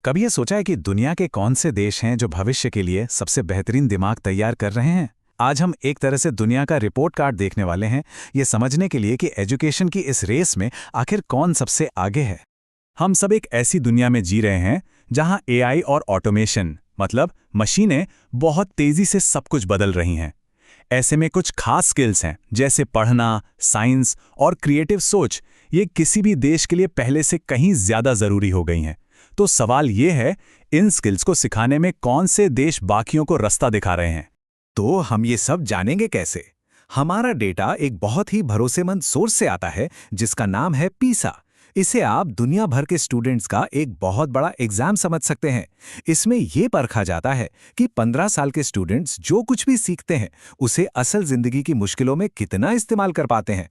कभी ये सोचा है कि दुनिया के कौन से देश हैं जो भविष्य के लिए सबसे बेहतरीन दिमाग तैयार कर रहे हैं? आज हम एक तरह से दुनिया का रिपोर्ट कार्ड देखने वाले हैं, ये समझने के लिए कि एजुकेशन की इस रेस में आखिर कौन सबसे आगे है। हम सब एक ऐसी दुनिया में जी रहे हैं जहां एआई और ऑटोमेशन मतलब मशीनें बहुत तेजी से सब कुछ बदल रही हैं। ऐसे में कुछ खास स्किल्स हैं जैसे पढ़ना, साइंस और क्रिएटिव सोच, ये किसी भी देश के लिए पहले से कहीं ज्यादा जरूरी हो गई हैं। तो सवाल ये है, इन स्किल्स को सिखाने में कौन से देश बाकियों को रास्ता दिखा रहे हैं? तो हम ये सब जानेंगे कैसे? हमारा डेटा एक बहुत ही भरोसेमंद सोर्स से आता है जिसका नाम है पीसा। इसे आप दुनिया भर के स्टूडेंट्स का एक बहुत बड़ा एग्जाम समझ सकते हैं। इसमें यह परखा जाता है कि 15 साल के स्टूडेंट्स जो कुछ भी सीखते हैं उसे असल जिंदगी की मुश्किलों में कितना इस्तेमाल कर पाते हैं।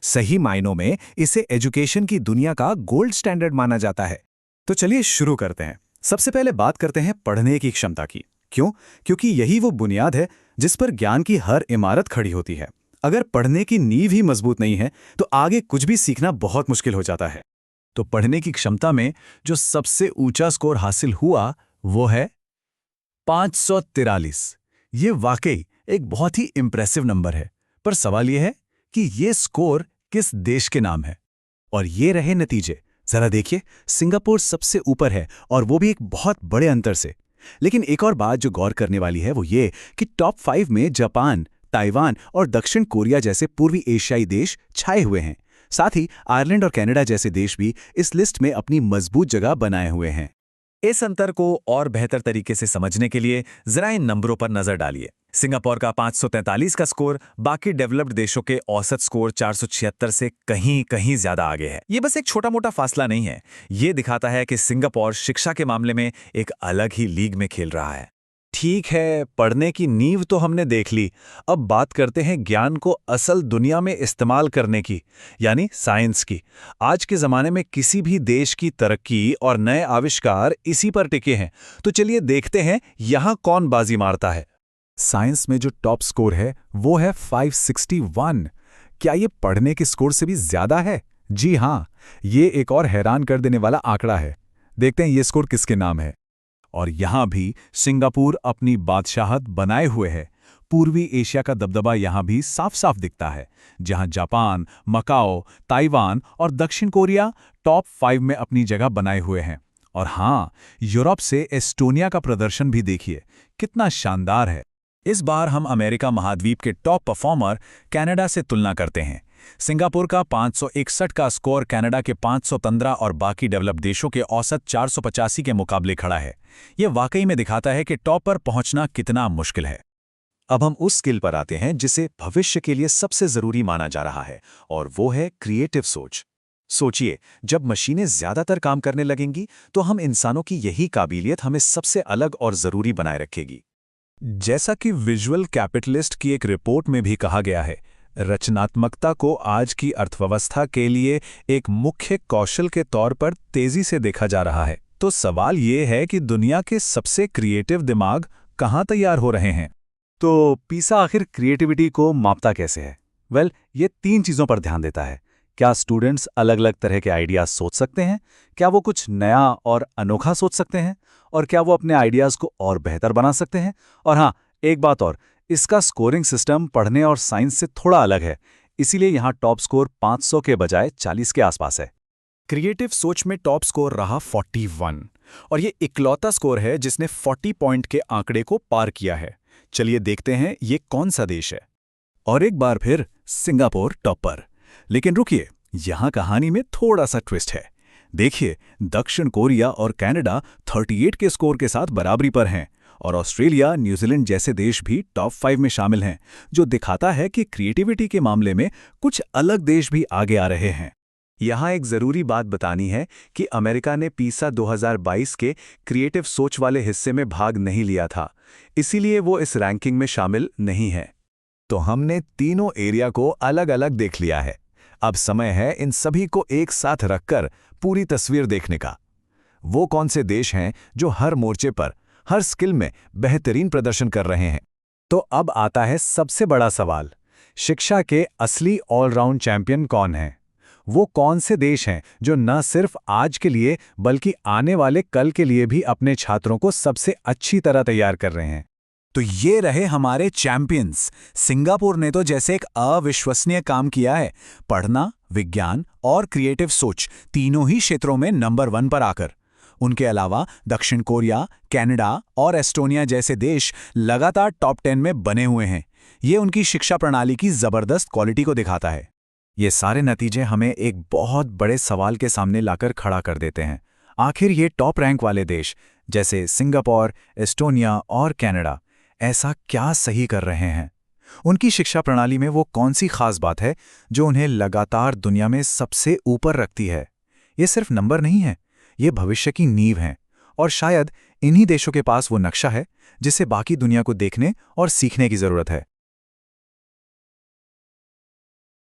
सही मायनों में इसे एजुकेशन की दुनिया का गोल्ड स्टैंडर्ड माना जाता है। तो चलिए शुरू करते हैं। सबसे पहले बात करते हैं पढ़ने की क्षमता की। क्यों? क्योंकि यही वो बुनियाद है जिस पर ज्ञान की हर इमारत खड़ी होती है। अगर पढ़ने की नींव ही मजबूत नहीं है तो आगे कुछ भी सीखना बहुत मुश्किल हो जाता है। तो पढ़ने की क्षमता में जो सबसे ऊंचा स्कोर हासिल हुआ वो है 543। ये वाकई एक बहुत ही इंप्रेसिव नंबर है। पर सवाल यह है कि ये स्कोर किस देश के नाम है? और ये रहे नतीजे। जरा देखिए, सिंगापुर सबसे ऊपर है और वो भी एक बहुत बड़े अंतर से। लेकिन एक और बात जो गौर करने वाली है वो ये कि टॉप 5 में जापान, ताइवान और दक्षिण कोरिया जैसे पूर्वी एशियाई देश छाए हुए हैं। साथ ही आयरलैंड और कनाडा जैसे देश भी इस लिस्ट में अपनी मजबूत जगह बनाए हुए हैं। इस अंतर को और बेहतर तरीके से समझने के लिए जरा इन नंबरों पर नजर डालिए। सिंगापुर का 543 का स्कोर बाकी डेवलप्ड देशों के औसत स्कोर 476 से कहीं कहीं ज्यादा आगे है। ये बस एक छोटा मोटा फासला नहीं है, ये दिखाता है कि सिंगापुर शिक्षा के मामले में एक अलग ही लीग में खेल रहा है। ठीक है, पढ़ने की नींव तो हमने देख ली। अब बात करते हैं ज्ञान को असल दुनिया में इस्तेमाल करने की, यानी साइंस की। आज के ज़माने में किसी भी देश की तरक्की और नए आविष्कार इसी पर टिके हैं। तो चलिए देखते हैं यहाँ कौन बाजी मारता है। साइंस में जो टॉप स्कोर है वो है 561। क्या ये पढ़ने के स्कोर से भी ज्यादा है? जी हाँ, ये एक और हैरान कर देने वाला आंकड़ा है। देखते हैं ये स्कोर किसके नाम है। और यहां भी सिंगापुर अपनी बादशाहत बनाए हुए है। पूर्वी एशिया का दबदबा यहां भी साफ साफ दिखता है, जहां जापान, मकाओ, ताइवान और दक्षिण कोरिया टॉप 5 में अपनी जगह बनाए हुए हैं। और हां, यूरोप से एस्टोनिया का प्रदर्शन भी देखिए, कितना शानदार है। इस बार हम अमेरिका महाद्वीप के टॉप परफॉर्मर कनाडा से तुलना करते हैं। सिंगापुर का 561 का स्कोर कनाडा के 515 और बाकी डेवलप्ड देशों के औसत 485 के मुकाबले खड़ा है। यह वाकई में दिखाता है कि टॉप पर पहुंचना कितना मुश्किल है। अब हम उस स्किल पर आते हैं जिसे भविष्य के लिए सबसे जरूरी माना जा रहा है, और वो है क्रिएटिव सोच। सोचिए, जब मशीनें ज्यादातर काम करने लगेंगी तो हम इंसानों की यही काबिलियत हमें सबसे अलग और जरूरी बनाए रखेगी। जैसा कि विजुअल कैपिटलिस्ट की एक रिपोर्ट में भी कहा गया है, रचनात्मकता को आज की अर्थव्यवस्था के लिए एक मुख्य कौशल के तौर पर तेजी से देखा जा रहा है। तो सवाल ये है कि दुनिया के सबसे क्रिएटिव दिमाग कहाँ तैयार हो रहे हैं? तो पीसा आखिर क्रिएटिविटी को मापता कैसे है? ये 3 चीज़ों पर ध्यान देता है। क्या स्टूडेंट्स अलग अलग तरह के आइडियाज सोच सकते हैं? क्या वो कुछ नया और अनोखा सोच सकते हैं? और क्या वो अपने आइडियाज को और बेहतर बना सकते हैं? और हाँ, एक बात और, इसका स्कोरिंग सिस्टम पढ़ने और साइंस से थोड़ा अलग है, इसीलिए यहाँ टॉप स्कोर 500 के बजाय 40 के आसपास है। क्रिएटिव सोच में टॉप स्कोर रहा 41, और ये इकलौता स्कोर है जिसने 40 पॉइंट के आंकड़े को पार किया है। चलिए देखते हैं ये कौन सा देश है। और एक बार फिर सिंगापुर टॉप पर। लेकिन रुकिए, यहाँ कहानी में थोड़ा सा ट्विस्ट है। देखिए, दक्षिण कोरिया और कनाडा 38 के स्कोर के साथ बराबरी पर हैं, और ऑस्ट्रेलिया, न्यूजीलैंड जैसे देश भी टॉप 5 में शामिल हैं, जो दिखाता है कि क्रिएटिविटी के मामले में कुछ अलग देश भी आगे आ रहे हैं। यहाँ एक जरूरी बात बतानी है कि अमेरिका ने पीसा 2022 के क्रिएटिव सोच वाले हिस्से में भाग नहीं लिया था, इसीलिए वो इस रैंकिंग में शामिल नहीं है। तो हमने तीनों एरिया को अलग अलग देख लिया है। अब समय है इन सभी को एक साथ रखकर पूरी तस्वीर देखने का। वो कौन से देश हैं जो हर मोर्चे पर, हर स्किल में बेहतरीन प्रदर्शन कर रहे हैं? तो अब आता है सबसे बड़ा सवाल, शिक्षा के असली ऑलराउंड चैंपियन कौन है? वो कौन से देश हैं जो न सिर्फ आज के लिए बल्कि आने वाले कल के लिए भी अपने छात्रों को सबसे अच्छी तरह तैयार कर रहे हैं। तो ये रहे हमारे चैंपियंस। सिंगापुर ने तो जैसे एक अविश्वसनीय काम किया है, पढ़ना, विज्ञान और क्रिएटिव सोच तीनों ही क्षेत्रों में नंबर 1 पर आकर। उनके अलावा दक्षिण कोरिया, कनाडा और एस्टोनिया जैसे देश लगातार टॉप 10 में बने हुए हैं। ये उनकी शिक्षा प्रणाली की जबरदस्त क्वालिटी को दिखाता है। ये सारे नतीजे हमें एक बहुत बड़े सवाल के सामने लाकर खड़ा कर देते हैं। आखिर ये टॉप रैंक वाले देश जैसे सिंगापुर, एस्टोनिया और कनाडा ऐसा क्या सही कर रहे हैं? उनकी शिक्षा प्रणाली में वो कौन सी खास बात है जो उन्हें लगातार दुनिया में सबसे ऊपर रखती है? ये सिर्फ नंबर नहीं है, ये भविष्य की नींव है। और शायद इन्हीं देशों के पास वो नक्शा है जिसे बाकी दुनिया को देखने और सीखने की जरूरत है।